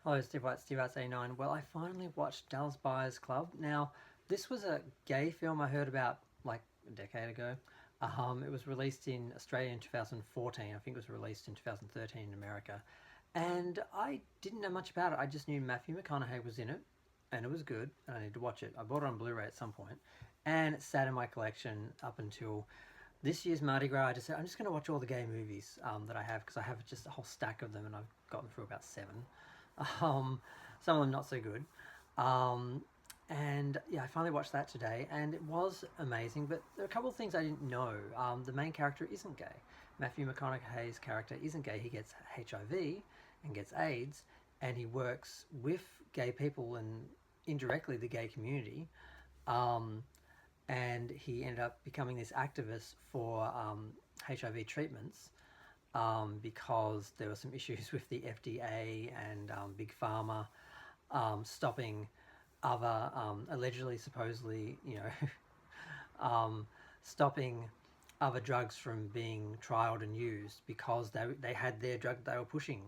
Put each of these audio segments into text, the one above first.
Hello, Steve White, Steve White's 89. Well, I finally watched Dallas Buyers Club. Now, this was a gay film I heard about like a decade ago. It was released in Australia in 2014. I think it was released in 2013 in America. And I didn't know much about it. I just knew Matthew McConaughey was in it, and it was good, and I need to watch it. I bought it on Blu ray at some point, and it sat in my collection up until this year's Mardi Gras. I just said, I'm just going to watch all the gay movies that I have because I have just a whole stack of them, and I've gotten through about seven. Um, some of them not so good. Um, and yeah, I finally watched that today, and it was amazing. But there are a couple of things I didn't know. The main character isn't gay. Matthew McConaughey's character isn't gay. He gets HIV and gets AIDS, and he works with gay people and indirectly the gay community. Um, and he ended up becoming this activist for HIV treatments because there were some issues with the FDA and Big Pharma stopping other allegedly, supposedly, stopping other drugs from being trialed and used because they had their drug that they were pushing,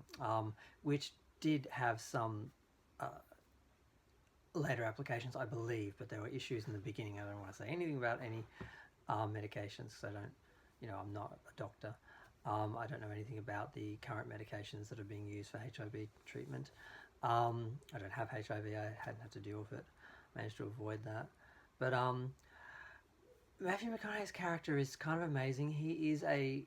which did have some uh, later applications, I believe, but there were issues in the beginning. I don't want to say anything about any medications because I don't, I'm not a doctor. I don't know anything about the current medications that are being used for HIV treatment. I don't have HIV. I hadn't had to deal with it. Managed to avoid that. But Matthew McConaughey's character is kind of amazing. He is a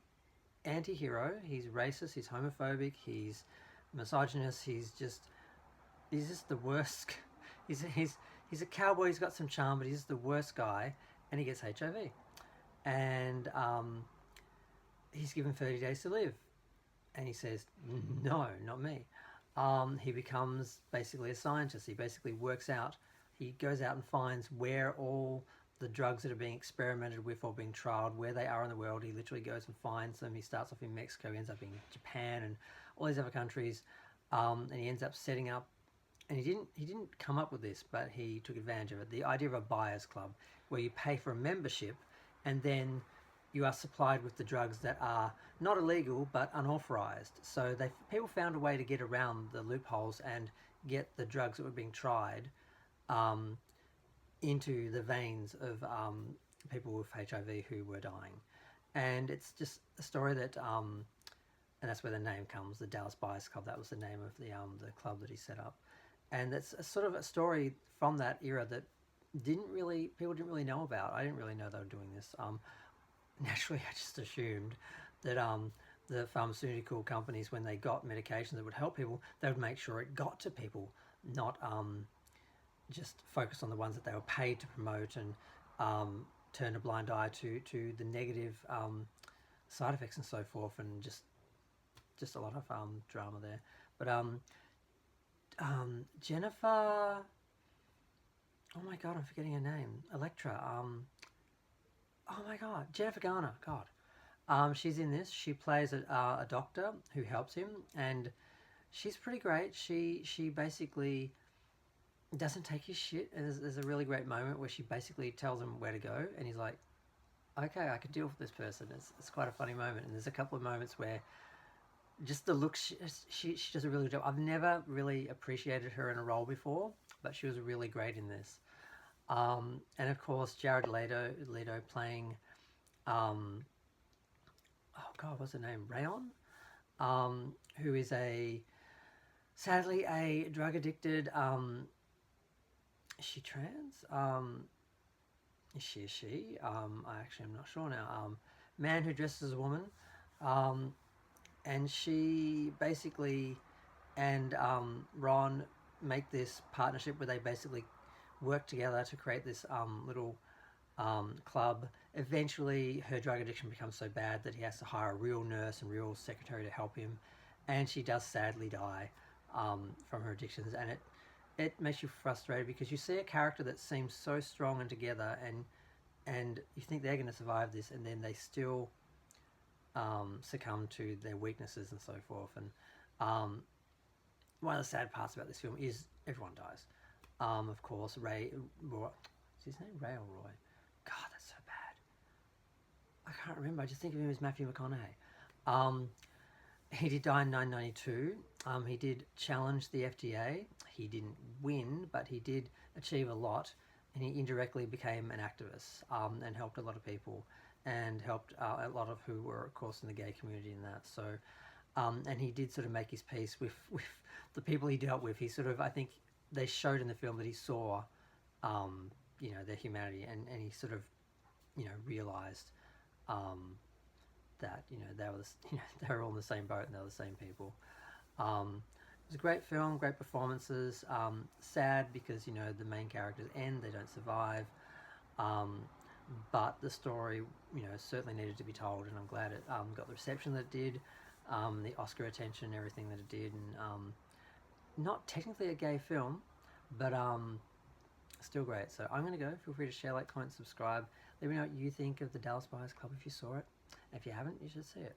anti-hero. He's racist. He's homophobic. He's misogynist. He's just the worst. He's a cowboy. He's got some charm, but he's the worst guy, and he gets HIV. And he's given 30 days to live, and he says, "No, not me." He becomes basically a scientist. He basically works out. He goes out and finds where all the drugs that are being experimented with or being trialed, where they are in the world. He literally goes and finds them. He starts off in Mexico, he ends up in Japan and all these other countries, and he ends up setting up. And he didn't come up with this, but he took advantage of it. The idea of a buyers club, where you pay for a membership, and then you are supplied with the drugs that are not illegal but unauthorized. So people found a way to get around the loopholes and get the drugs that were being tried um, into the veins of people with HIV who were dying. And it's just a story that, and that's where the name comes, the Dallas Buyers Club. That was the name of the club that he set up. And it's a sort of a story from that era that people didn't really know about. I didn't really know they were doing this. Naturally, I just assumed that the pharmaceutical companies, when they got medications that would help people, they would make sure it got to people, not just focus on the ones that they were paid to promote and turn a blind eye to the negative side effects and so forth, and just a lot of drama there. But Jennifer, oh my god, I'm forgetting her name. Electra. Oh my god, Jennifer Garner. God, she's in this. She plays a doctor who helps him, and she's pretty great. She basically doesn't take his shit. And there's a really great moment where she basically tells him where to go, and he's like, "Okay, I can deal with this person." It's quite a funny moment, and there's a couple of moments where just the look she does a really good job. I've never really appreciated her in a role before, but she was really great in this. And of course, Jared Leto playing, oh God, what's her name? Rayon, who is sadly a drug addicted. Is she trans? Is she a she? I actually am not sure now. Man who dresses as a woman, and she basically and Ron make this partnership where they basically work together to create this little club. Eventually, her drug addiction becomes so bad that he has to hire a real nurse and real secretary to help him, and she does sadly die from her addictions. And it makes you frustrated because you see a character that seems so strong and together, and you think they're going to survive this, and then they still succumb to their weaknesses and so forth. And one of the sad parts about this film is everyone dies. Of course, Roy, is his name Ray or Roy? God, that's so bad. I can't remember. I just think of him as Matthew McConaughey. He did die in 1992. He did challenge the FDA. He didn't win, but he did achieve a lot, and he indirectly became an activist, and helped a lot of people, and helped a lot of who were, of course, in the gay community in that. So, and he did sort of make his peace with the people he dealt with. He sort of, I think, they showed in the film that he saw, their humanity, and he sort of, realized. That they were they were all in the same boat and they were the same people. It was a great film, great performances. Sad because the main characters end, they don't survive. Um, but the story certainly needed to be told, and I'm glad it got the reception that it did, the Oscar attention, everything that it did, and not technically a gay film, but still great. So I'm going to go. Feel free to share, like, comment, subscribe. Let me know what you think of the Dallas Buyers Club if you saw it. If you haven't, you should see it.